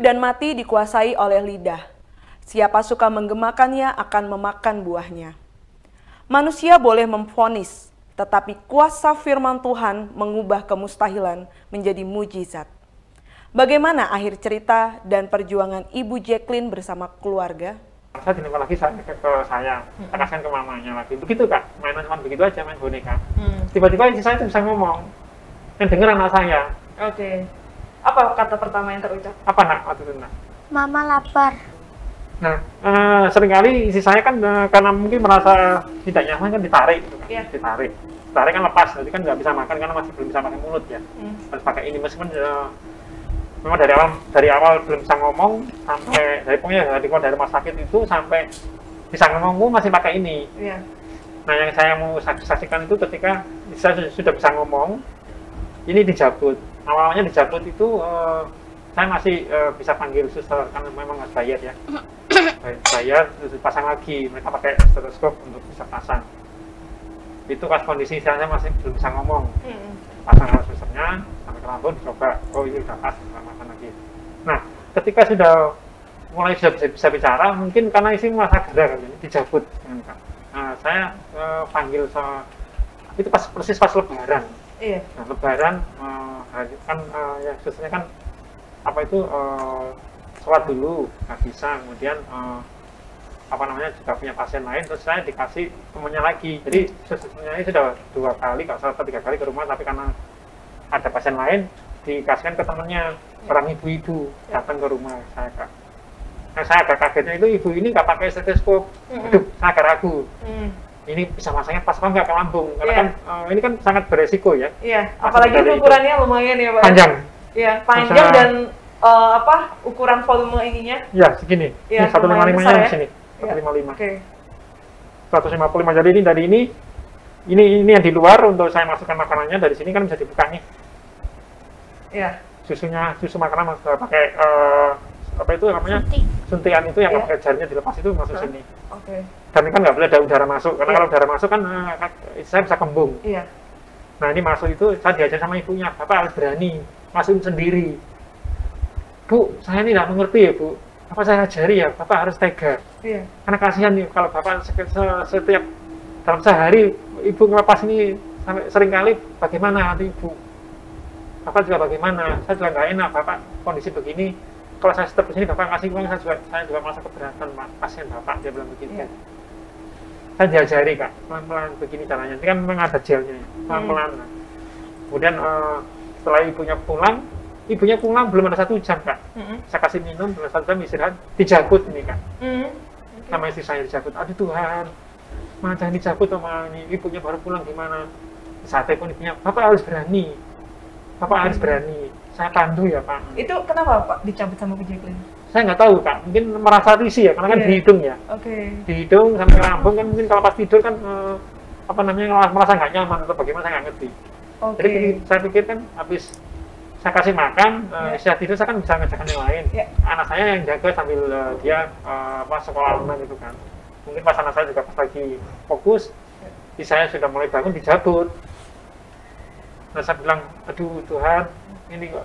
dan mati dikuasai oleh lidah. Siapa suka menggemakannya akan memakan buahnya. Manusia boleh memvonis, tetapi kuasa firman Tuhan mengubah kemustahilan menjadi mujizat. Bagaimana akhir cerita dan perjuangan Ibu Jacqueline bersama keluarga? Saya dilempar lagi ke saya, kasihkan ke mamanya lagi. Begitu Kak, mainan cuma begitu aja, main boneka. Tiba-tiba istri saya itu bisa ngomong, yang denger anak saya. Oke. Apa kata pertama yang terucap? Apa nak waktu itu nak? Mama lapar. Nah, seringkali istri saya kan karena mungkin merasa tidak nyaman kan ditarik, gitu, Iya. ditarik kan lepas, jadi kan nggak bisa makan karena masih belum bisa pakai mulut ya. Harus pakai ini meskipun memang dari awal belum bisa ngomong sampai dari keluar dari rumah sakit itu sampai bisa ngomong masih pakai ini. Iya. Nah, yang saya mau saksikan itu ketika saya sudah bisa ngomong, ini dijabut. Awalnya dijabut itu saya masih bisa panggil suster karena memang harus bayar ya. Bayar terus pasang lagi, mereka pakai stetoskop untuk bisa pasang. Itu pas kondisi saya masih belum bisa ngomong. Pasang alat susternya sampai ke lambung dicoba, oh ini udah pas, makan lagi. Nah, ketika sudah mulai bisa bicara, mungkin karena isi masa gerah kali ini dijabut. Nah, saya panggil itu persis pas lebaran. Iya. Nah, lebaran kan ya susternya kan apa itu sholat dulu, nggak bisa, kemudian apa namanya juga punya pasien lain, terus saya dikasih temennya lagi. Jadi susternya ini sudah 2 kali, kalau salah 3 kali ke rumah, tapi karena ada pasien lain dikasihkan ke temennya, orang ibu-ibu datang ke rumah saya Kak. Nah, saya agak kagetnya itu ibu ini nggak pakai stetoskop. Aduh, saya agak ragu. Ini bisa masangnya pas apa nggak ke lambung? Karena kan ini kan sangat beresiko ya. Iya, apalagi ukurannya lumayan ya Pak. Panjang. Iya, panjang dan ukuran volume ininya. Ya, segini. Ya, ini 155-nya di sini. 155. Ya. Oke. 155. Jadi ini dari ini yang di luar untuk saya masukkan makanannya, dari sini kan bisa dibuka nih. Iya. Susu makanan pakai apa itu namanya? Suntikan itu yang pakai jarnya dilepas itu masuk sini. Oke. Dan ini kan nggak boleh ada udara masuk, karena kalau udara masuk kan saya bisa kembung. Iya. Nah, ini masuk itu saya diajar sama ibunya, Bapak harus berani masukin sendiri. Bu, saya ini nggak mengerti ya Bu, apa saya ajari ya, Bapak harus tega. Iya. Karena kasihan nih kalau Bapak setiap dalam sehari Ibu ngelepas ini sampai seringkali, bagaimana nanti Ibu? Bapak juga bagaimana? Saya juga nggak enak, Bapak kondisi begini. Kalau saya stop di sini, Bapak kasih uang, saya juga merasa keberatan, Pak. Kasihan Bapak, dia bilang begitu. Iya. Saya diajari Kak, pelan-pelan begini caranya. Ini kan memang ada gelnya, pelan-pelan. Kemudian setelah ibunya pulang belum ada 1 jam Kak. Saya kasih minum, belum 1 jam istirahat, dijabut ini Kak. Sama istri saya dijabut. Aduh Tuhan, macam dijabut sama ini, ibunya baru pulang gimana? Saat telepon ibunya, Bapak harus berani. Bapak harus berani. Saya pandu ya Pak. Itu kenapa Pak dicabut sama Bu Jacqueline? Saya nggak tahu Kak, mungkin merasa risih ya, karena kan di hidung ya. Oke. Di hidung sampai lambung kan mungkin kalau pas tidur kan apa namanya merasa nggak nyaman atau bagaimana saya nggak ngerti. Jadi saya pikir kan habis saya kasih makan, istirahat tidur saya kan bisa ngerjakan yang lain. Anak saya yang jaga sambil dia sekolah online itu kan. Mungkin pas anak saya juga pas lagi fokus, saya sudah mulai bangun dijabut. Nah saya bilang, aduh Tuhan, ini kok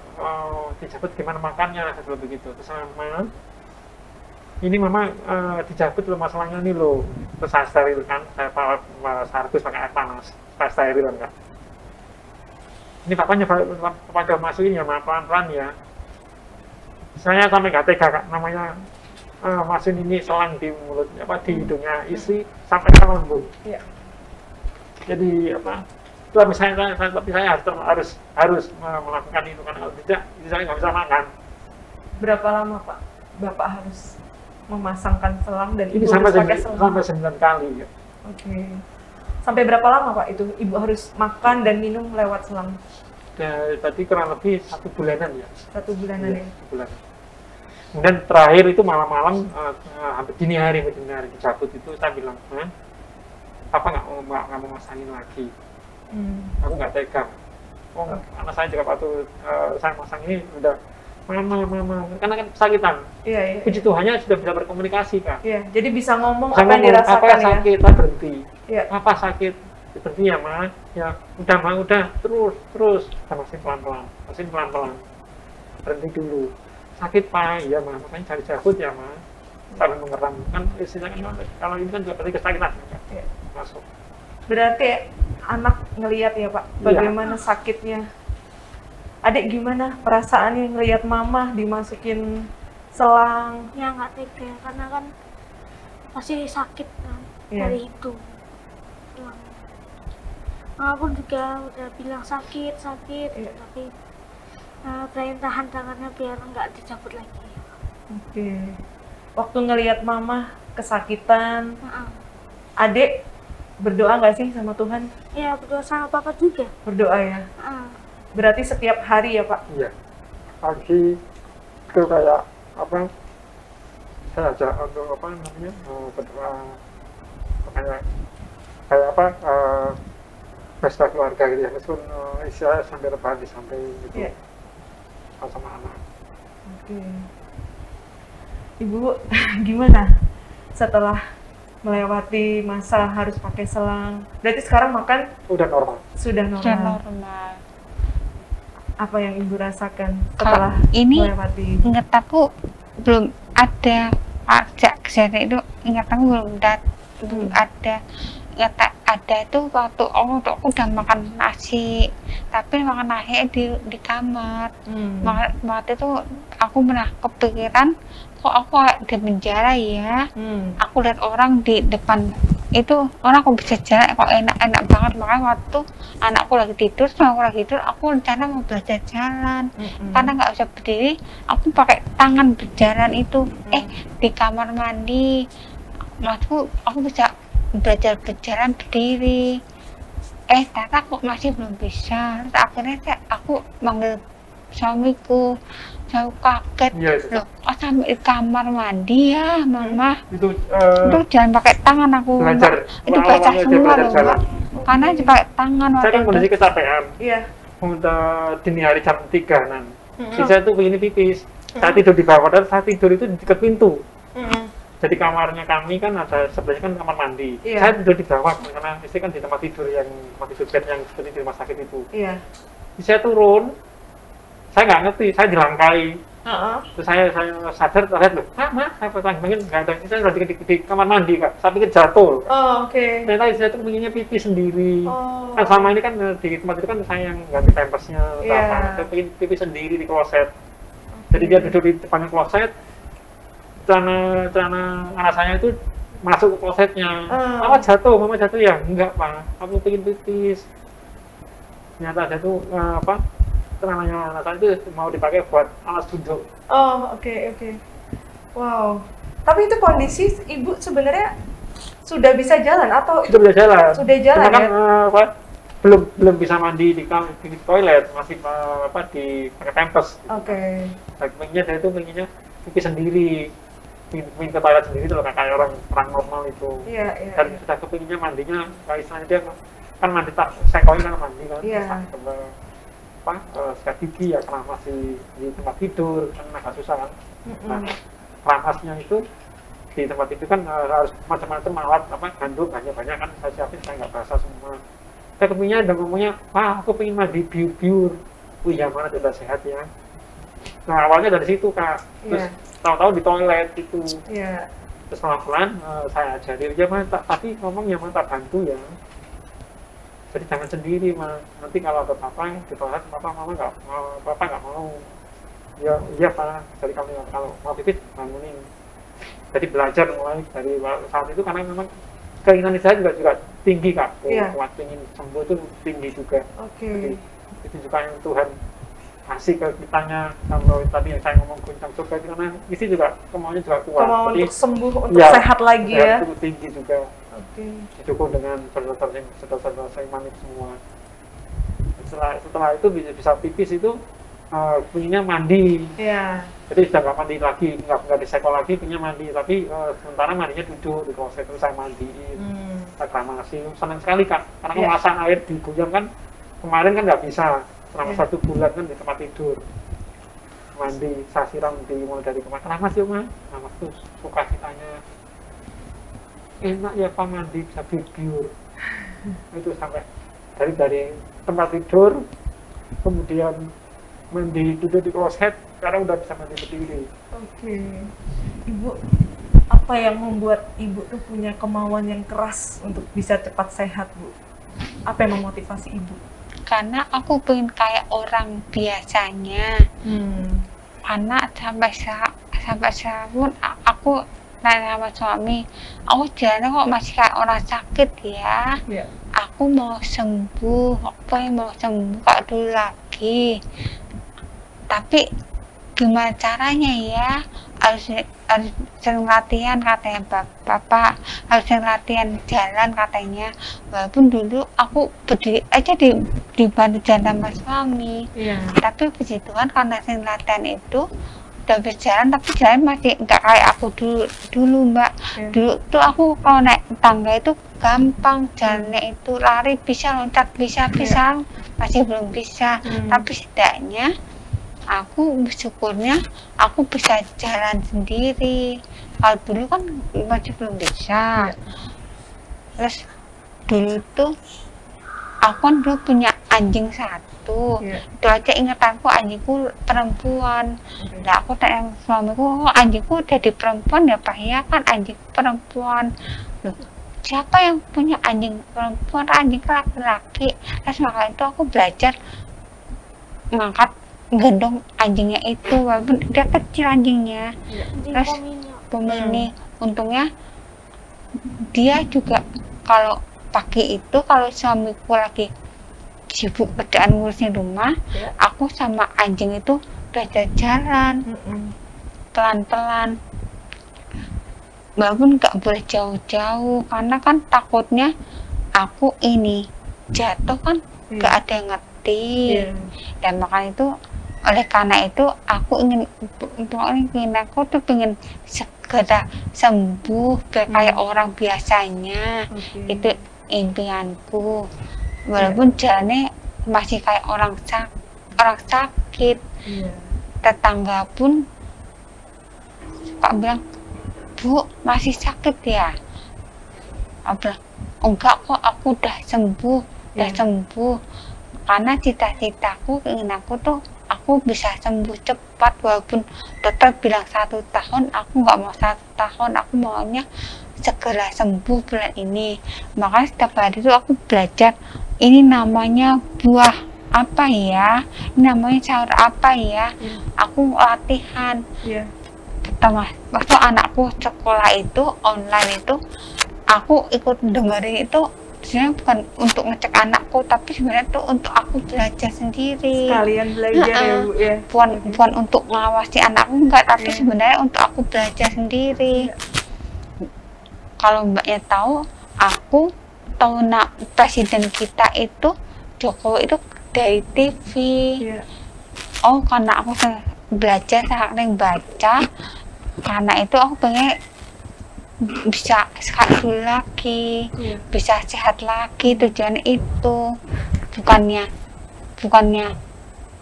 dijabut gimana makannya, saya bilang begitu. Terus sama ini mama dijabut loh masalahnya ini loh. Terus saya steril kan, saya sargus pakai air panas, saya steril kan. Ini papanya udah masukin ya, pelan-pelan ya. Saya sampai nggak tega Kak, namanya masukin ini selang di mulut, di hidungnya isi sampai ke lambung. Iya. Jadi tapi saya harus melakukan itu karena kalau tidak saya nggak bisa makan. Berapa lama Pak Bapak harus memasangkan selang dan ini Ibu harus pakai selang? Sampai 9 kali ya. Oke. Sampai berapa lama Pak itu Ibu harus makan dan minum lewat selang? Tadi kurang lebih 1 bulanan ya. 1 bulanan ya. 1 bulan. Kemudian terakhir itu malam-malam hampir dini hari dicabut itu saya bilang, apa nggak mau masangin lagi? Aku nggak tega. Anak saya juga waktu saya masang ini udah mama, karena kan kesakitan. Iya. Puji Tuhannya sudah bisa berkomunikasi Kak. Iya, jadi bisa ngomong apa yang dirasakan apa ya. Sakit, berhenti. Iya. Apa sakit? Berhenti ya Ma. Ya udah terus. Masih pelan-pelan. Berhenti dulu. sakit Pak, iya mah, makanya cari jabut ya mah, sambil mengerang kan istilahnya kan kalau ini kan juga berarti kesakitan Ya. masuk. Berarti anak ngelihat ya Pak, bagaimana sakitnya. Adik gimana perasaannya ngelihat mama dimasukin selang? Ya nggak tega karena kan masih sakit kan dari itu. Mama pun juga udah bilang sakit, tapi berani tahan tangannya biar nggak dicabut lagi. Oke. Waktu ngelihat mama kesakitan, adik berdoa nggak sih sama Tuhan? Iya, berdoa sama papa juga. Berdoa ya? Berarti setiap hari ya Pak? Iya, pagi itu kayak apa, saya ajak untuk apa namanya, berdoa kayak apa, pesta keluarga gitu ya, meskipun istilahnya sampai rebahan sampai gitu, sama anak. Oke. Ibu gimana setelah melewati masa harus pakai selang? Berarti sekarang makan udah normal? Sudah normal. Sudah normal. Apa yang ibu rasakan setelah ini melewati? Ingat aku belum ada ajak kesehatan itu, ingat aku belum ada. Ingat ada itu waktu aku udah makan nasi, tapi makan nasi di kamar. Waktu itu aku pernah kepikiran, kok aku di penjara ya. Aku lihat orang di depan itu, orang kok bisa jalan kok enak banget. Makanya waktu anakku lagi tidur, aku rencana mau belajar jalan. Karena nggak bisa berdiri, aku pakai tangan berjalan itu. Di kamar mandi maksudku aku bisa belajar berjalan berdiri. Ternyata kok masih belum bisa. Terus akhirnya aku manggil suamiku. Saya kaget, loh, sampai di kamar mandi ya mama. Itu jangan pakai tangan aku, belajar. Itu baca semua loh Mbak. Karena pakai tangan. Saya kan kondisi kecapean. Iya. Untuk dini hari jam 3-an. Saya tuh begini pipis. Saya tidur di bawah, dan saya tidur itu di dekat pintu. Jadi kamarnya kami kan ada sebelahnya kan kamar mandi. Saya tidur di bawah karena istri kan di tempat tidur bed yang seperti di rumah sakit itu. Saya turun, saya nggak ngerti, saya dilangkai. Terus saya sadar, lihat loh, saya panggil nggak ada, saya udah di kamar mandi Kak, saya pikir jatuh. Ternyata saya tuh pengennya pipi sendiri. Kan selama ini kan di tempat itu kan saya yang ganti pampersnya, saya pengen pipi sendiri di kloset. Jadi dia duduk di depannya kloset, celana anak saya itu masuk ke klosetnya. Mama jatuh ya? Enggak Pak, aku pengen pipis. Ternyata ada tuh celananya anak saya itu mau dipakai buat alas duduk. Oke. Wow. Tapi itu kondisi ibu sebenarnya sudah bisa jalan atau? Sudah bisa jalan. Sudah jalan. Cuma kan belum bisa mandi di toilet, masih di pakai pampers. Pengennya dari itu pengennya pipi sendiri, minta toilet sendiri tuh kayak orang normal itu. Dan sudah kepinginnya mandinya, istilahnya dia kan mandi tak sekoin kan mandi kan. Sikat gigi ya karena masih di tempat tidur kan agak susah kan. Nah, ramasnya itu di tempat itu kan harus macam-macam alat handuk banyak kan saya siapin, saya nggak basah semua. Saya kepinginnya udah ngomongnya, aku pengen mandi biur. Ya mana sudah sehat ya. Nah awalnya dari situ Kak, terus tahu-tahu di toilet itu. Terus pelan-pelan saya ajari dia tapi ngomong ya tak bantu ya. Jadi jangan sendiri mah, nanti kalau ada apa di toilet mama nggak mau. Ya iya Pak, jadi kalau mau pipis bangunin. Jadi belajar mulai dari saat itu karena memang keinginan saya juga tinggi Kak, kuat ingin sembuh itu tinggi juga. Jadi itu juga yang Tuhan kasih ke kitanya. Kalau tadi yang saya ngomong kuncang surga itu karena isi juga kemauannya juga kuat. Kemauan untuk sembuh, untuk sehat lagi ya. Itu tinggi juga. Didukung dengan saudara-saudara saya iman itu semua. Setelah itu bisa pipis itu pengennya mandi. Jadi sudah nggak mandi lagi, nggak disekol lagi, pengennya mandi. Tapi sementara mandinya duduk di kloset, terus saya mandiin, reklamasi. Senang sekali Kak, karena kemasan air di Guyam kan kemarin kan nggak bisa selama 1 bulan kan di tempat tidur. Mandi, saya siram mulai dari kemarin. Kenapa sih Mas? Nah Mas tuh suka ditanya, enak ya Pak mandi bisa biur. Itu sampai dari tempat tidur, kemudian mandi duduk di kloset, sekarang udah bisa mandiri berdiri. Oke. Ibu, apa yang membuat ibu tuh punya kemauan yang keras untuk bisa cepat sehat, Bu? Apa yang memotivasi ibu? Karena aku pengen kayak orang biasanya. Karena sampai sekarang pun aku nanya sama suami, aku jalannya kok masih kayak orang sakit ya. Aku mau sembuh, aku pengen mau sembuh kayak dulu lagi. Tapi gimana caranya ya? Harus sering latihan katanya bapak, harus sering latihan jalan katanya. Walaupun dulu aku berdiri aja dibantu jalan sama suami. Tapi puji Tuhan karena sering latihan itu udah berjalan, tapi jalan masih nggak kayak aku dulu Mbak. Dulu tuh aku kalau naik tangga itu gampang, jalannya itu lari bisa, loncat bisa, masih belum bisa. Tapi setidaknya aku bersyukurnya aku bisa jalan sendiri. Kalau dulu kan masih belum bisa. Terus dulu tuh aku kan dulu punya anjing satu. Itu aja ingatanku anjingku perempuan. Nah aku tanya suamiku, oh anjingku jadi perempuan ya Pak ya, kan anjing perempuan. Loh, siapa yang punya anjing perempuan? Anjing laki-laki. Terus makanya itu aku belajar ngangkat gendong anjingnya itu, walaupun dia kecil anjingnya. Terus pemini untungnya dia juga kalau pagi itu kalau suamiku lagi sibuk kerjaan ngurusin rumah, aku sama anjing itu belajar jalan pelan-pelan, walaupun nggak boleh jauh-jauh karena kan takutnya aku ini jatuh kan nggak ada yang ngerti. Dan makanya itu oleh karena itu aku aku tuh pengen segera sembuh kayak orang biasanya. Itu impianku, walaupun jalannya masih kayak orang sakit. Tetangga pun suka bilang, Bu masih sakit ya? Aku bilang enggak kok, aku udah sembuh, karena cita-citaku, keinginanku tuh aku bisa sembuh cepat. Walaupun dokter bilang 1 tahun, aku nggak mau 1 tahun, aku maunya segera sembuh bulan ini. Makanya setiap hari itu aku belajar, ini namanya buah apa ya, ini namanya sayur apa ya. Aku latihan. Pertama waktu anakku sekolah itu online itu, aku ikut dengerin itu sebenarnya bukan untuk ngecek anakku, tapi sebenarnya itu untuk aku belajar sendiri. Sekalian belajar ya Bu ya. Bukan untuk ngawasi anakku, enggak, tapi sebenarnya untuk aku belajar sendiri. Kalau Mbaknya tahu, aku tahu presiden kita itu Jokowi itu dari TV. Oh karena aku belajar, sering baca, karena itu aku pengen bisa sehat dulu lagi, bisa sehat lagi. Tujuan itu bukannya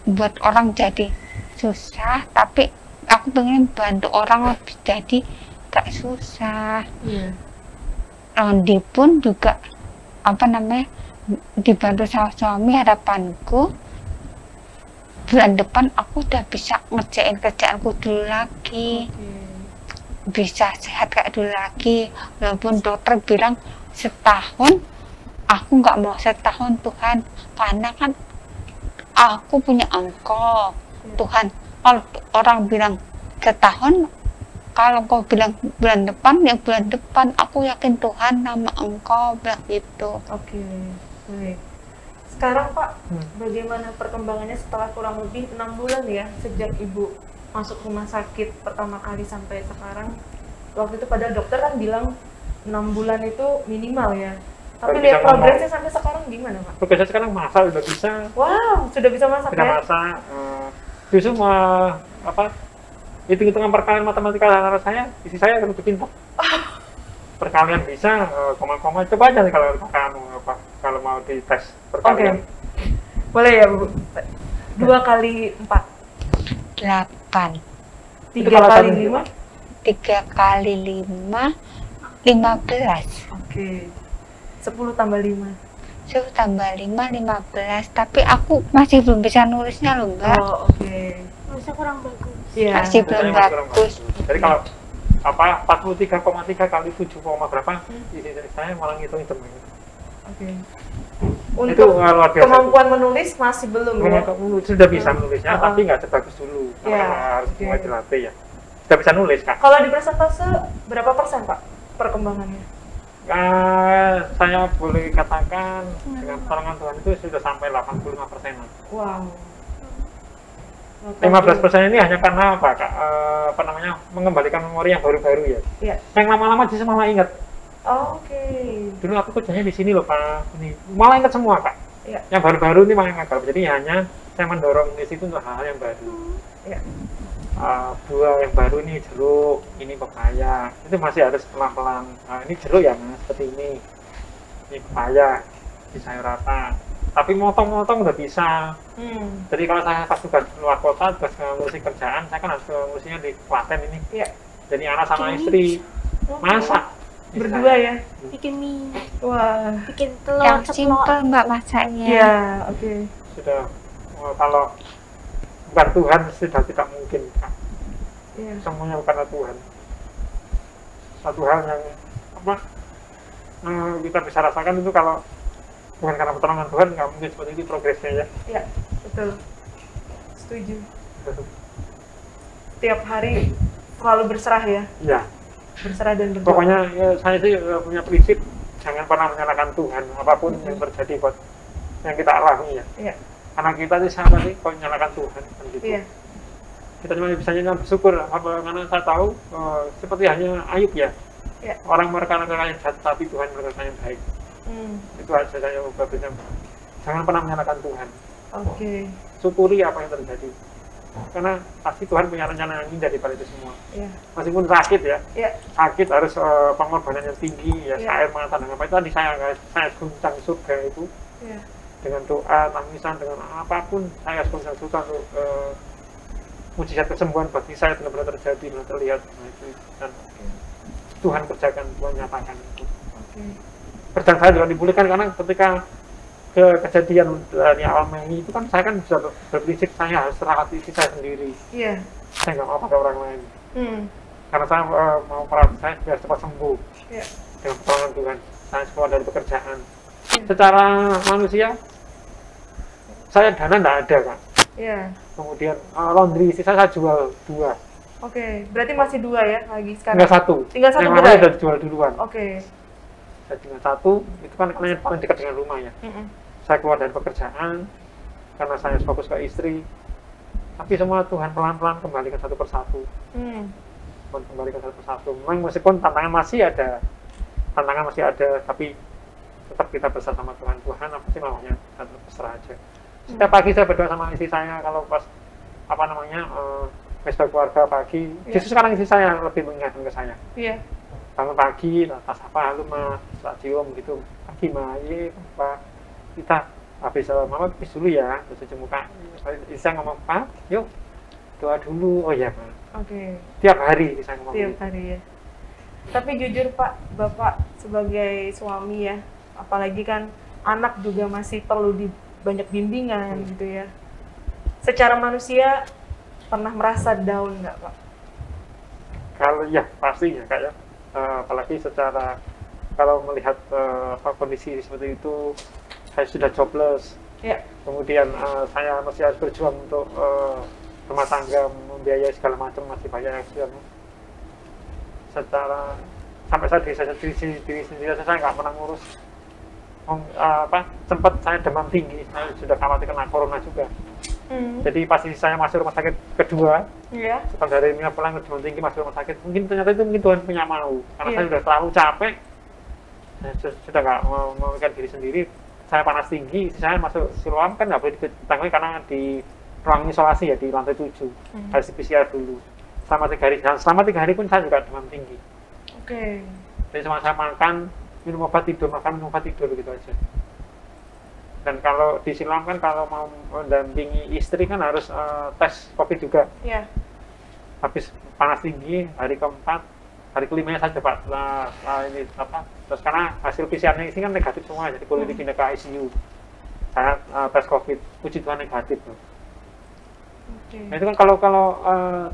buat orang jadi susah, tapi aku pengen bantu orang lebih jadi gak susah. Rondi pun juga dibantu sama suami. Harapanku bulan depan aku udah bisa ngerjain kerjaanku dulu lagi, bisa sehat kayak dulu lagi. Walaupun dokter bilang setahun, aku nggak mau setahun Tuhan, karena kan aku punya Engkau Tuhan. Kalau orang bilang setahun, kalau kau bilang bulan depan, ya bulan depan. Aku yakin Tuhan nama Engkau bilang gitu. Baik. Sekarang Pak, bagaimana perkembangannya setelah kurang lebih 6 bulan ya sejak Ibu masuk rumah sakit pertama kali sampai sekarang? Waktu itu padahal dokter kan bilang 6 bulan itu minimal ya. Tapi lihat progresnya sampai sekarang gimana Pak? Progresnya sekarang masak udah bisa. Wow, sudah bisa masak ya? Bisa masak. Justru hitung-hitungan perkalian matematika anak saya, isi saya lebih pintar. Perkalian bisa, koma-koma coba aja kalau kalau mau dites perkalian. Boleh ya Bu? 2 kali 4 8. 3 kali 5 3 kali 5 15. 10 tambah 5 10 tambah 5 15. Tapi aku masih belum bisa nulisnya loh Mbak. bagusnya kurang bagus. Iya. Masih belum Biasanya masih kurang bagus. Jadi kalau 43,3 kali 7, berapa? Isi saya malah ngitung-ngitung gitu. Oke. Itu Untuk luar biasa. kemampuan menulis masih belum ya? Sudah bisa menulisnya, tapi nggak sebagus dulu. Iya, Harus oke. mulai dilatih ya. Sudah bisa nulis, Kak. Kalau di persentase berapa persen Pak perkembangannya? Saya boleh katakan dengan pertolongan Tuhan itu sudah sampai 85%. Wow. 15% ini hanya karena apa, Kak? Mengembalikan memori yang baru-baru ya. Iya. Yang lama-lama justru malah ingat. Oh, oke. Dulu aku kerjanya di sini loh, Pak. Ini malah ingat semua, Kak. Iya. Yang baru-baru ini malah ingat. Jadi hanya saya mendorong di situ untuk hal-hal yang baru. Iya. Buah yang baru ini jeruk, ini pepaya. Itu masih harus pelan-pelan. Ini jeruk ya, Mas, seperti ini. Ini pepaya, ini sayur rata. Tapi motong-motong udah bisa. Jadi kalau saya pas tugas luar kota, tugas ngurusin kerjaan, saya kan harus ngurusinnya di Klaten ini. Iya. Jadi anak sama istri masak. Berdua ya? Bikin mie, Wah. bikin telur Yang ceplok. simple Mbak masaknya. Iya, oke. Sudah kalau bukan Tuhan sudah tidak mungkin, Kak. Iya. Semuanya karena Tuhan. Satu hal yang kita bisa rasakan itu kalau bukan karena pertolongan Tuhan, nggak mungkin seperti itu progresnya ya. Iya, betul. Setuju. Tiap hari selalu berserah ya? Iya. Berserah dan berdoa. Pokoknya ya, saya sih punya prinsip jangan pernah menyalahkan Tuhan apapun yang terjadi buat yang kita alami ya. Iya. Karena kita sih sama sih kalau menyalahkan Tuhan kan gitu. Iya. Kita cuma bisa bersyukur karena saya tahu seperti hanya Ayub ya. Iya. Orang mereka-mereka yang jahat tapi Tuhan mereka yang baik. Itu aja saya ubahnya. Jangan pernah menyalahkan Tuhan. Oke. Syukuri apa yang terjadi. Karena pasti Tuhan punya rencana yang indah di balik itu semua. Iya. Meskipun sakit ya, Iya. sakit harus pengorbanan yang tinggi ya. Iya. Air mata dan apa itu tadi saya guncang surga itu Iya. dengan doa, tangisan, dengan apapun saya guncang surga untuk mujizat kesembuhan bagi saya benar-benar terjadi, benar terlihat. Nah, itu dan Tuhan kerjakan, Tuhan nyatakan itu. Oke. Kerjaan saya juga dipulihkan karena ketika kejadian dari awal Mei itu kan saya kan bisa berprinsip saya harus serahkan diri saya sendiri. Iya. Saya nggak mau pakai orang lain. Karena saya mau perawat saya biar cepat sembuh. Iya. Dengan pertolongan Tuhan. Saya keluar dari pekerjaan. Secara manusia, saya dana nggak ada, Kak. Iya. Kemudian laundry istri saya jual 2. Oke. Berarti masih 2 ya lagi sekarang? Tinggal 1. Tinggal 1 yang benar? lainnya udah dijual duluan. Oke. Saya tinggal 1, itu kan paling dekat dengan rumah ya. Saya keluar dari pekerjaan karena saya fokus ke istri. Tapi semua Tuhan pelan-pelan kembalikan satu persatu. Kembalikan satu persatu. Memang meskipun tantangan masih ada, tapi tetap kita bersama Tuhan. Tuhan apa sih maunya? Kita berserah aja. Setiap pagi saya berdoa sama istri saya kalau pas pesta keluarga pagi. Justru sekarang istri saya lebih mengingatkan ke saya. Iya. Bangun pagi, tas apa, lu mah, tak cium gitu. Pagi mah, iya, Pak. Kita habis mama pipis dulu ya, terus cuci muka. Isa ngomong, Pak, yuk doa dulu. Oh iya, Pak. Oke. Tiap hari Isa ngomong. Tiap hari ya. Tapi jujur Pak, Bapak sebagai suami ya, apalagi kan anak juga masih perlu banyak bimbingan gitu ya. Secara manusia pernah merasa down nggak Pak? Kalau ya pasti ya Kak ya. Apalagi secara kalau melihat kondisi seperti itu, saya sudah jobless. Ya. Kemudian saya masih harus berjuang untuk rumah tangga, membiayai segala macam, masih banyak yang secara sampai saat diri sendiri saya nggak pernah ngurus. Sempat saya demam tinggi, saya sudah khawatir kena corona juga. Jadi pasti saya masuk rumah sakit kedua. Iya. Setelah dari Mia pulang demam tinggi masuk rumah sakit. Mungkin ternyata itu mungkin Tuhan punya mau, karena saya sudah terlalu capek. Saya sudah nggak memikirkan diri sendiri. Saya panas tinggi, saya masuk Siloam kan nggak boleh ditangani karena di ruang isolasi ya di lantai 7. Harus di PCR dulu. Selama 3 hari. Dan selama 3 hari pun saya juga demam tinggi. Oke. Jadi cuma saya makan, minum obat tidur, makan minum obat tidur begitu aja. Dan kalau di Siloam kan kalau mau mendampingi istri kan harus tes COVID juga. Iya. Habis panas tinggi hari keempat, hari kelimanya saya coba ini terus karena hasil PCR-nya ini kan negatif semua, jadi boleh dipindah ke ICU. Saya tes COVID, puji Tuhan negatif. Nah itu kan kalau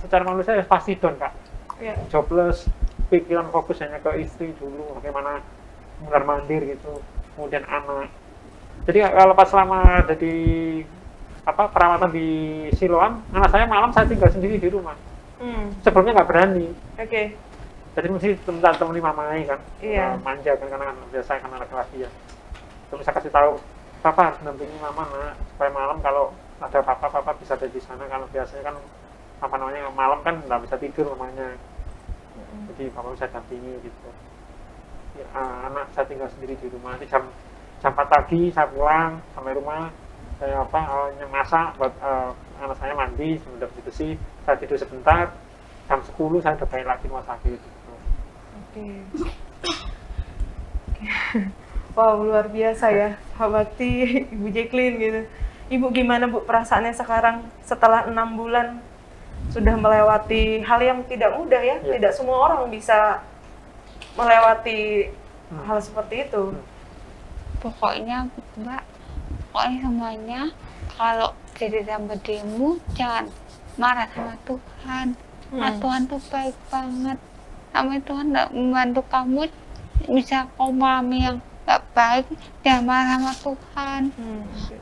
secara manusia ya pasti down Kak. Jobless, pikiran fokus hanya ke istri dulu, bagaimana mundar mandir gitu, kemudian anak. Jadi kalau pas selama ada di perawatan di Siloam, anak saya malam saya tinggal sendiri di rumah. Sebelumnya nggak berani. Jadi mesti temani mamai kan, manja kan karena biasa kan anak laki ya. Terus saya kasih tahu, papa harus dampingi mama nak, supaya malam kalau ada papa bisa ada di sana. Kalau biasanya kan malam kan nggak bisa tidur mamanya. Jadi papa bisa dampingi gitu. Ya, anak saya tinggal sendiri di rumah. Nanti jam 4 pagi saya pulang sampai rumah, saya masak buat anak saya mandi, sudah bersih, saya tidur sebentar. Jam 10 saya udah balik lagi rumah sakit. Wow, luar biasa ya, Pak Bakti, Ibu Jacqueline gitu. Ibu gimana Bu perasaannya sekarang setelah 6 bulan sudah melewati hal yang tidak mudah ya? Tidak semua orang bisa melewati hal seperti itu. Pokoknya Mbak, semuanya kalau jadi sama dirimu jangan marah sama Tuhan. Tuhan tuh baik banget. Sama Tuhan nggak membantu kamu, bisa kamu mengalami yang nggak baik, jangan marah sama Tuhan.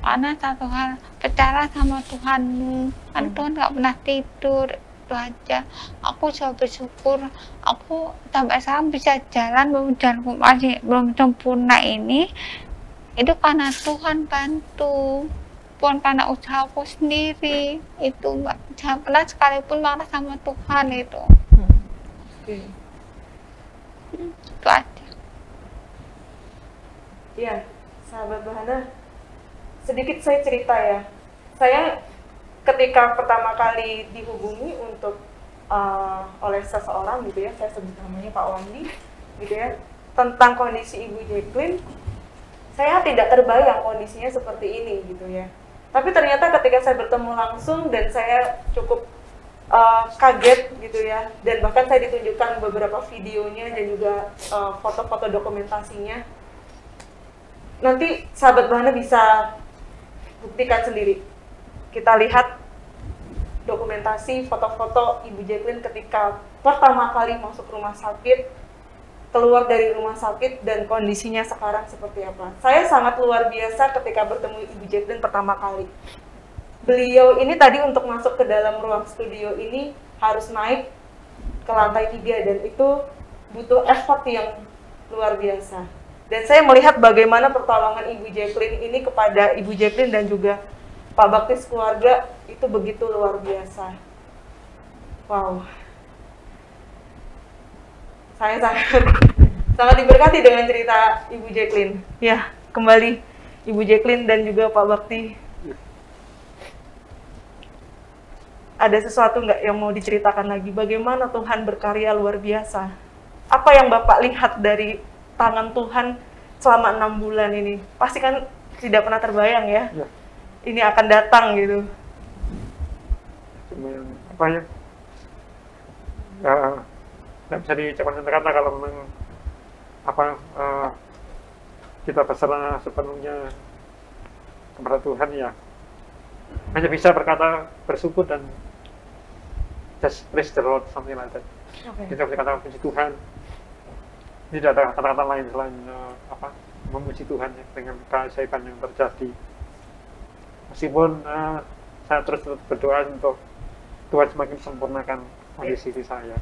Karena satu hal, percaya sama Tuhanmu. Kan Tuhan nggak pernah tidur, itu aja. Aku selalu bersyukur, aku sampai sekarang bisa jalan, jalanku masih belum sempurna ini. Itu karena Tuhan bantu, bukan karena usahaku sendiri. Itu Mbak, jangan pernah sekalipun marah sama Tuhan itu. Itu aja. Ya, sahabat Bahana, sedikit saya cerita ya. Saya ketika pertama kali dihubungi untuk oleh seseorang gitu ya, saya sebut namanya Pak Wandi gitu ya, tentang kondisi Ibu Jacqueline, saya tidak terbayang kondisinya seperti ini gitu ya. Tapi ternyata ketika saya bertemu langsung dan saya cukup kaget gitu ya, dan bahkan saya ditunjukkan beberapa videonya dan juga foto-foto dokumentasinya. Nanti sahabat Bahana bisa buktikan sendiri. Kita lihat dokumentasi foto-foto Ibu Jacqueline ketika pertama kali masuk rumah sakit, keluar dari rumah sakit, dan kondisinya sekarang seperti apa. Saya sangat luar biasa ketika bertemu Ibu Jacqueline pertama kali. Beliau ini tadi untuk masuk ke dalam ruang studio ini harus naik ke lantai 3 dan itu butuh effort yang luar biasa. Dan saya melihat bagaimana pertolongan Ibu Jacqueline ini kepada Ibu Jacqueline dan juga Pak Bakti keluarga itu begitu luar biasa. Wow. Saya sangat diberkati dengan cerita Ibu Jacqueline. Ya, kembali Ibu Jacqueline dan juga Pak Bakti. Ada sesuatu nggak yang mau diceritakan lagi? Bagaimana Tuhan berkarya luar biasa? Apa yang Bapak lihat dari tangan Tuhan selama 6 bulan ini? Pasti kan tidak pernah terbayang ya? Ini akan datang gitu. Cuma apa ya? Nggak bisa diucapkan kata-kata kalau memang kita berserah sepenuhnya kepada Tuhan ya. Hanya bisa berkata bersyukur dan just praise the Lord, something like that. Kita bisa kata puji Tuhan. Tidak ada kata-kata lain selain memuji Tuhan ya, dengan keajaiban yang terjadi. Meskipun saya terus berdoa untuk Tuhan semakin sempurnakan kondisi saya.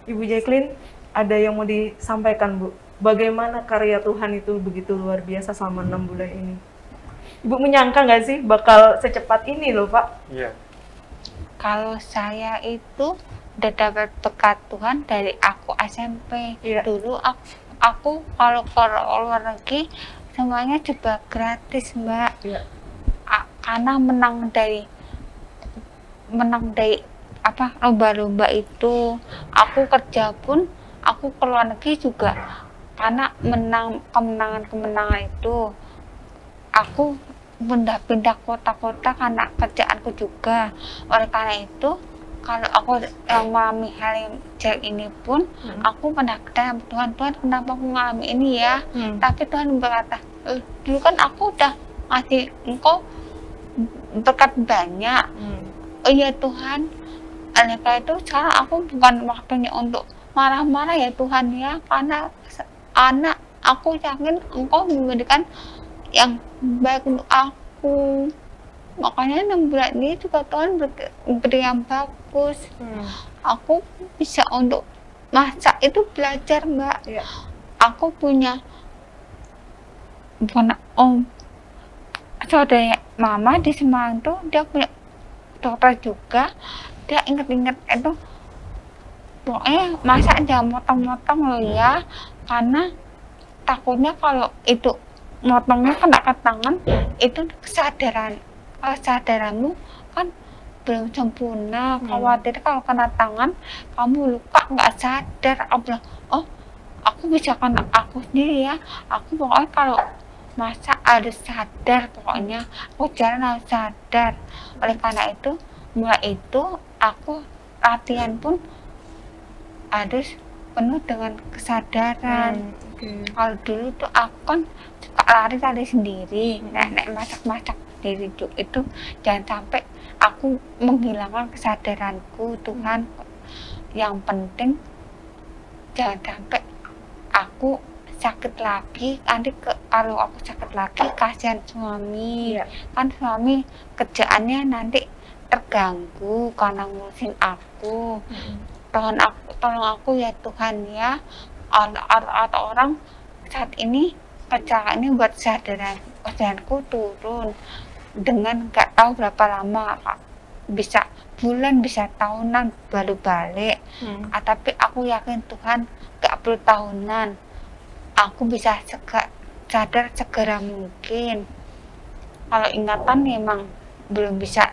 Ibu Jacqueline, ada yang mau disampaikan Bu? Bagaimana karya Tuhan itu begitu luar biasa selama 6 bulan ini? Ibu menyangka nggak sih bakal secepat ini loh Pak? Iya. Kalau saya itu udah dapat berkat Tuhan dari aku SMP. Dulu aku kalau ke luar negeri semuanya juga gratis Mbak. Karena menang dari lomba-lomba itu. Aku kerja pun aku ke luar negeri juga karena kemenangan itu. Aku pindah kota-kota karena kerjaanku juga. Oleh karena itu, kalau aku mengalami hal yang jelek ini pun, aku pernah bertanya Tuhan, kenapa aku mengalami ini ya? Tapi Tuhan berkata, dulu kan aku udah ngasih engkau berkat banyak. Oh iya Tuhan, oleh karena itu sekarang aku bukan waktunya untuk marah-marah ya Tuhan ya, karena anak aku yakin Engkau memberikan yang baik untuk aku. Makanya 6 bulan ini juga Tuhan beri yang bagus. Aku bisa untuk masak itu belajar Mbak. Aku punya bukan saudara mama di Semarang tuh, dia punya dokter juga. Dia inget-inget itu pokoknya masak jangan motong-motong loh ya, karena takutnya kalau itu motongnya kena ke tangan, itu kesadaranmu kan belum sempurna. Khawatir kalau kena tangan kamu luka nggak sadar. Aku bilang, oh aku bisa kena aku sendiri ya, aku pokoknya kalau masak harus sadar, pokoknya aku jalan harus sadar. Oleh karena itu mulai itu aku latihan pun harus penuh dengan kesadaran. Kalau dulu tuh aku kan suka lari sendiri, nenek masak sendiri itu jangan sampai aku menghilangkan kesadaranku. Tuhan, yang penting jangan sampai aku sakit lagi. Nanti kalau aku sakit lagi kasihan suami, kan suami kerjaannya nanti terganggu karena ngurusin aku. Tolong aku ya Tuhan ya. Atau orang saat ini kecelakaan ini buat kesadaranku turun dengan nggak tahu berapa lama, bisa bulan, bisa tahunan baru balik. Tapi aku yakin Tuhan nggak perlu tahunan, aku bisa sadar segera mungkin. Kalau ingatan memang belum bisa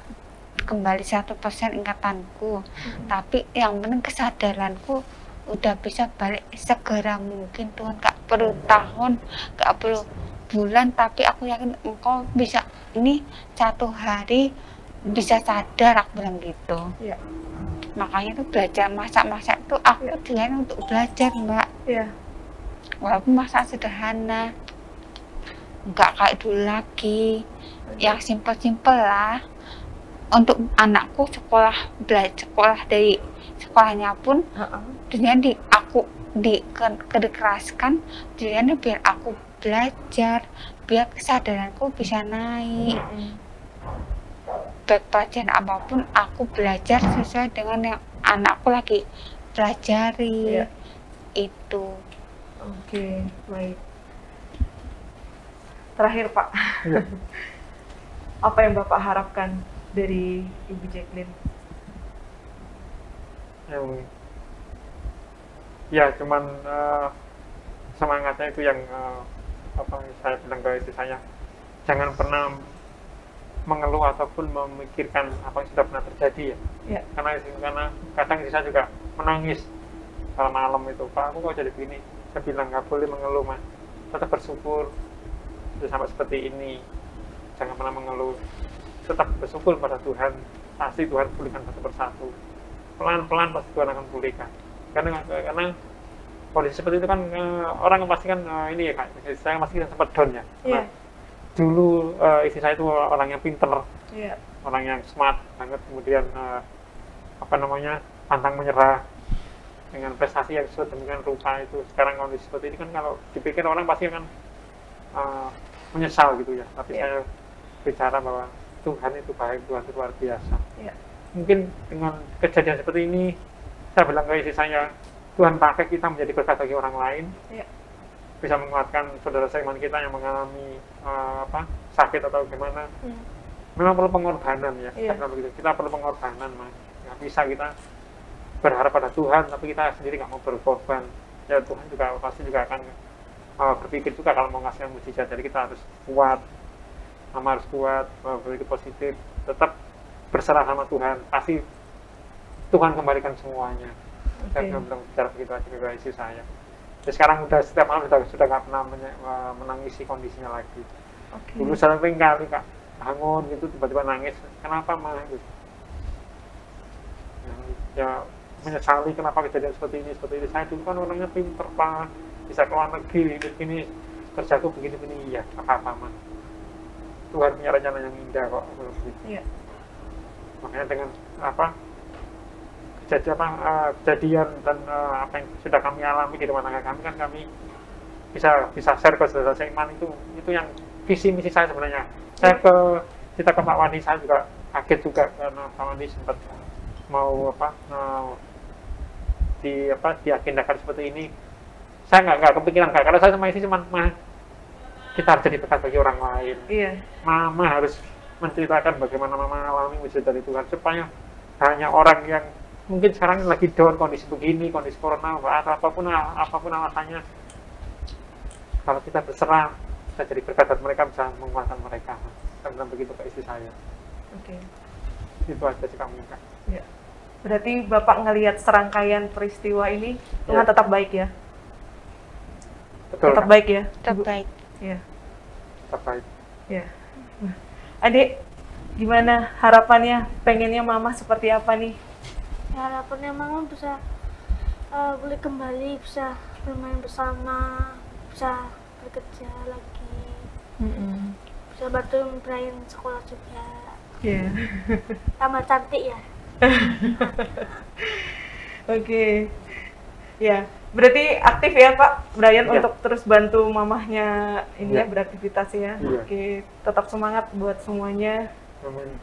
kembali 100% ingatanku, tapi yang penting kesadaranku udah bisa balik segera mungkin. Tuhan, gak perlu tahun, gak perlu bulan, tapi aku yakin Engkau bisa ini 1 hari bisa sadar, aku bilang gitu. Makanya tuh belajar masak-masak itu aku dengan untuk belajar Mbak. Walaupun masak sederhana, nggak kayak dulu lagi, yang simpel-simpel lah. Untuk anakku sekolah dari sekolahnya pun dengan aku dikeraskan dengan biar aku belajar, biar kesadaranku bisa naik. Baik pelajaran apapun aku belajar sesuai dengan yang anakku lagi pelajari. Itu. Oke, baik. Terakhir Pak, apa yang Bapak harapkan dari Ibu Jacqueline? Ya cuman semangatnya itu yang saya bilang ke istri saya, jangan pernah mengeluh ataupun memikirkan apa yang sudah pernah terjadi ya. Karena kadang saya juga menangis malam itu, Pak aku kok jadi begini. Saya bilang nggak boleh mengeluh Mas, tetap bersyukur sudah sampai seperti ini, jangan pernah mengeluh, tetap bersyukur pada Tuhan, pasti Tuhan pulihkan satu persatu, pelan-pelan pasti Tuhan akan pulihkan. Karena kondisi seperti itu kan orang pasti kan ini ya Kak, saya pasti sempat down ya. Dulu istri saya itu orang yang pinter, orang yang smart banget, kemudian pantang menyerah dengan prestasi yang sedemikian rupa itu. Sekarang kondisi seperti ini kan kalau dipikir orang pasti akan menyesal gitu ya. Tapi saya bicara bahwa Tuhan itu baik, Tuhan itu luar biasa. Mungkin dengan kejadian seperti ini, saya bilang ke istri saya, Tuhan pakai kita menjadi berkat bagi orang lain, bisa menguatkan saudara seiman kita yang mengalami sakit atau gimana. Memang perlu pengorbanan ya. Kita perlu pengorbanan Mas. Nggak bisa kita berharap pada Tuhan tapi kita sendiri nggak mau berkorban. Ya Tuhan juga pasti juga akan berpikir juga kalau mau ngasih mujizat. Jadi kita harus kuat, harus kuat, berpikir positif, tetap berserah sama Tuhan. Pasti Tuhan kembalikan semuanya. Saya bilang bicara begitu aja ke istri saya. Jadi sekarang udah setiap malam sudah nggak pernah menangisi kondisinya lagi. Dulu sering kali Kak bangun gitu tiba-tiba nangis, kenapa mah gitu. Ya menyesali kenapa kejadian seperti ini. Saya dulu kan orangnya pinter Pak, bisa ke luar negeri begini, kerjaku begini-begini, ya apa-apa mah. Tuhan punya rencana yang indah kok. Iya. Makanya dengan kejadian dan apa yang sudah kami alami di rumah tangga kami kan kami bisa share ke saudara seiman itu yang visi misi saya sebenarnya. Saya kita ke Pak Wandi, saya juga kaget juga karena Pak Wandi sempat mau diagendakan seperti ini. Saya nggak kepikiran karena saya sama istri cuma kita harus jadi berkat bagi orang lain. Iya. Mama harus menceritakan bagaimana mama alami mujizat dari Tuhan supaya banyak orang yang mungkin sekarang lagi down kondisi begini, kondisi corona atau apapun alasannya, kalau kita berserah kita jadi berkat dan mereka bisa menguatkan mereka. Saya bilang begitu ke istri saya. Oke. Itu aja sih kami minta. Ya. Berarti Bapak ngelihat serangkaian peristiwa ini Tuhan tetap baik ya? Betul. Tetap baik ya? Tetap baik. Ya. Tetap baik. Ya. Nah, Adik, gimana harapannya? Pengennya Mama seperti apa nih? Ya, harapannya Mama bisa boleh kembali, bisa bermain bersama, bisa bekerja lagi, bisa bantu Brian sekolah juga. Iya. Tambah cantik ya. Oke. Ya, berarti aktif ya Pak Brian untuk terus bantu mamahnya ini ya beraktivitas ya. Oke, tetap semangat buat semuanya. Amin.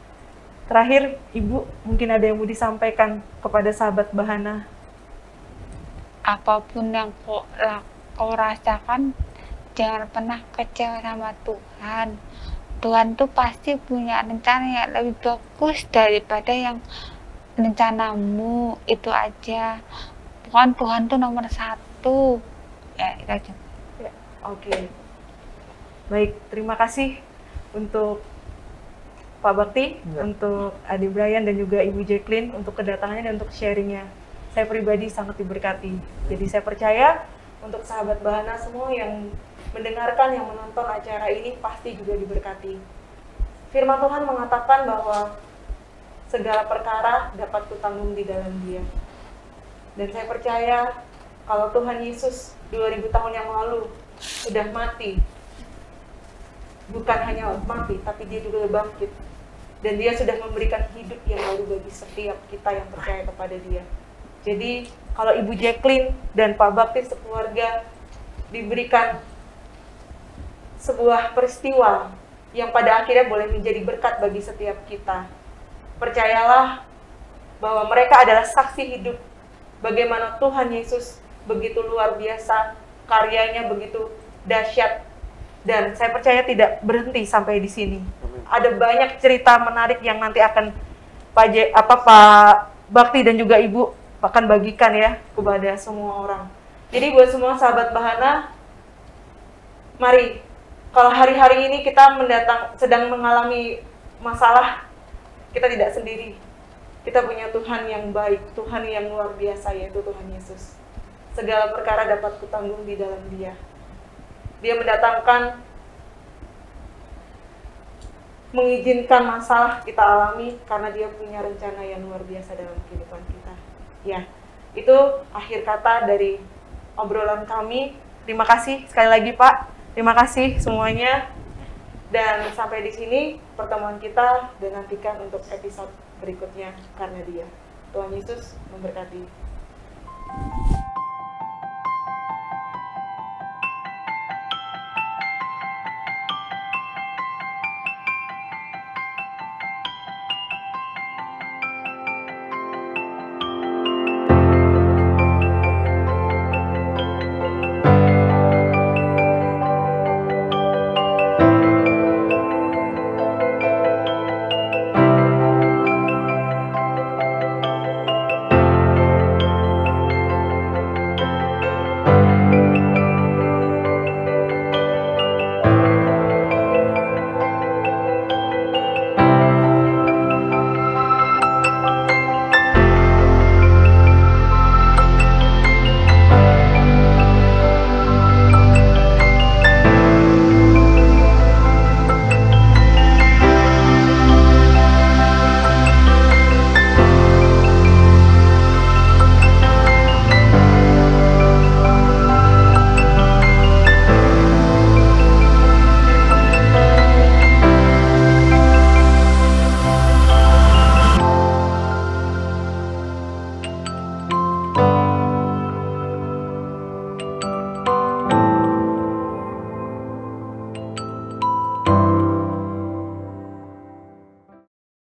Terakhir, Ibu mungkin ada yang mau disampaikan kepada sahabat Bahana. Apapun yang kau rasakan, jangan pernah kecewa sama Tuhan. Tuhan tuh pasti punya rencana yang lebih bagus daripada yang rencanamu. Itu aja. Pokoknya Tuhan tuh nomor 1. Ya, itu aja. Ya, oke. Baik, terima kasih untuk Pak Bakti, untuk Adik Brian dan juga Ibu Jacqueline untuk kedatangannya dan untuk sharingnya. Saya pribadi sangat diberkati. Jadi saya percaya untuk sahabat Bahana semua yang mendengarkan, yang menonton acara ini pasti juga diberkati. Firman Tuhan mengatakan bahwa segala perkara dapat kutanggung di dalam Dia. Dan saya percaya kalau Tuhan Yesus 2000 tahun yang lalu sudah mati, bukan hanya mati, tapi Dia juga bangkit. Dan Dia sudah memberikan hidup yang baru bagi setiap kita yang percaya kepada Dia. Jadi kalau Ibu Jacqueline dan Pak Bakti sekeluarga diberikan sebuah peristiwa yang pada akhirnya boleh menjadi berkat bagi setiap kita, percayalah bahwa mereka adalah saksi hidup bagaimana Tuhan Yesus begitu luar biasa, karyanya begitu dahsyat, dan saya percaya tidak berhenti sampai di sini. Ada banyak cerita menarik yang nanti akan Pak Bakti dan juga Ibu akan bagikan ya kepada semua orang. Jadi buat semua sahabat Bahana, mari kalau hari-hari ini kita sedang mengalami masalah, kita tidak sendiri. Kita punya Tuhan yang baik, Tuhan yang luar biasa, yaitu Tuhan Yesus. Segala perkara dapat kutanggung di dalam Dia. Dia mengizinkan masalah kita alami karena Dia punya rencana yang luar biasa dalam kehidupan kita. Ya, itu akhir kata dari obrolan kami. Terima kasih sekali lagi Pak. Terima kasih semuanya. Dan sampai di sini pertemuan kita, dan nantikan untuk episode berikutnya karena Dia. Tuhan Yesus memberkati.